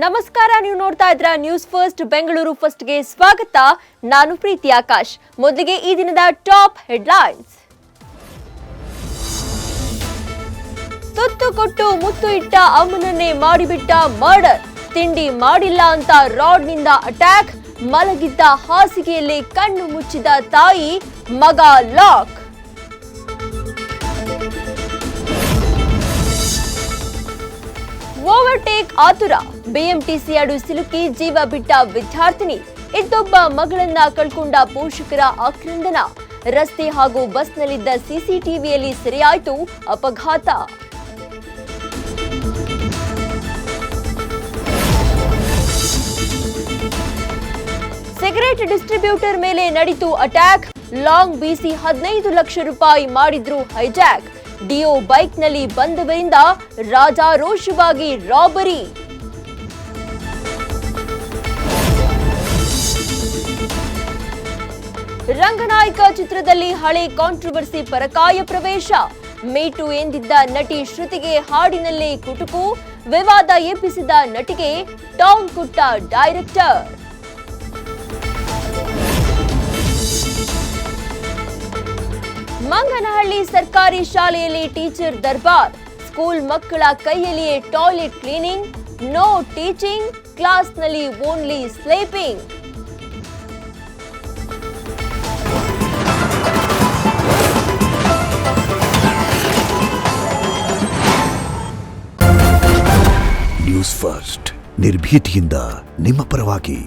ನಮಸ್ಕಾರ, ನೀವು ನೋಡ್ತಾ ಇದ್ರ ನ್ಯೂಸ್ ಫಸ್ಟ್ ಬೆಂಗಳೂರು ಫಸ್ಟ್ಗೆ ಸ್ವಾಗತ. ನಾನು ಪ್ರೀತಿ ಆಕಾಶ್. ಮೊದಲಿಗೆ ಈ ದಿನದ ಟಾಪ್ ಹೆಡ್ಲೈನ್ಸ್. ತುತ್ತು ಕೊಟ್ಟು ಮುತ್ತು ಇಟ್ಟ ಅಮ್ಮನನ್ನೇ ಮಾಡಿಬಿಟ್ಟ ಮರ್ಡರ್. ತಿಂಡಿ ಮಾಡಿಲ್ಲ ಅಂತ ರಾಡ್ನಿಂದ ಅಟ್ಯಾಕ್. ಮಲಗಿದ್ದ ಹಾಸಿಗೆಯಲ್ಲಿ ಕಣ್ಣು ಮುಚ್ಚಿದ ತಾಯಿ, ಮಗ ಲಾಕ್. ಓವರ್ಟೇಕ್ ಆತುರ. ಬಿಎಂಟಿಸಿ ಅಡು ಸಿಲುಕಿ ಜೀವ ಬಿಟ್ಟ ವಿದ್ಯಾರ್ಥಿನಿ. ಇದ್ದೊಬ್ಬ ಮಗಳನ್ನ ಕಳ್ಕೊಂಡ ಪೋಷಕರ ಆಕ್ರಂದನ. ರಸ್ತೆ ಹಾಗೂ ಬಸ್ನಲ್ಲಿದ್ದ ಸಿಸಿಟಿವಿಯಲ್ಲಿ ಸೆರೆಯಾಯಿತು ಅಪಘಾತ. ಸಿಗರೇಟ್ ಡಿಸ್ಟ್ರಿಬ್ಯೂಟರ್ ಮೇಲೆ ನಡೆಯಿತು ಅಟ್ಯಾಕ್. ಲಾಂಗ್ ಬೀಸಿ 15 ಲಕ್ಷ ರೂಪಾಯಿ ಮಾಡಿದ್ರು ಹೈಜಾಕ್. ಡಿಯೋ ಬೈಕ್ನಲ್ಲಿ ಬಂದವರಿಂದ ರಾಜಾರೋಷವಾಗಿ ರಾಬರಿ. ರಂಗನಾಯಕ ಚಿತ್ರದಲ್ಲಿ ಹಳೆ ಕಾಂಟ್ರವರ್ಸಿ ಪರಕಾಯ ಪ್ರವೇಶ. ಮೀಟು ಎಂದಿದ್ದ ನಟಿ ಶ್ರುತಿಗೆ ಹಾಡಿನಲ್ಲೇ ಕುಟುಕು. ವಿವಾದ ಎಬ್ಬಿಸಿದ ನಟಿಗೆ ಟಾಂಗ್ ಕೊಟ್ಟ ಡೈರೆಕ್ಟರ್. ಮಂಗನಹಳ್ಳಿ ಸರ್ಕಾರಿ ಶಾಲೆಯಲ್ಲಿ ಟೀಚರ್ ದರ್ಬಾರ್. ಸ್ಕೂಲ್ ಮಕ್ಕಳ ಕೈಯಲ್ಲಿಯೇ ಟಾಯ್ಲೆಟ್ ಕ್ಲೀನಿಂಗ್. ನೋ ಟೀಚಿಂಗ್, ಕ್ಲಾಸ್ನಲ್ಲಿ ಓನ್ಲಿ ಸ್ಲೀಪಿಂಗ್. ನ್ಯೂಸ್ ಫಸ್ಟ್, ನಿರ್ಭೀತಿಯಿಂದ ನಿಮ್ಮ ಪರವಾಗಿ.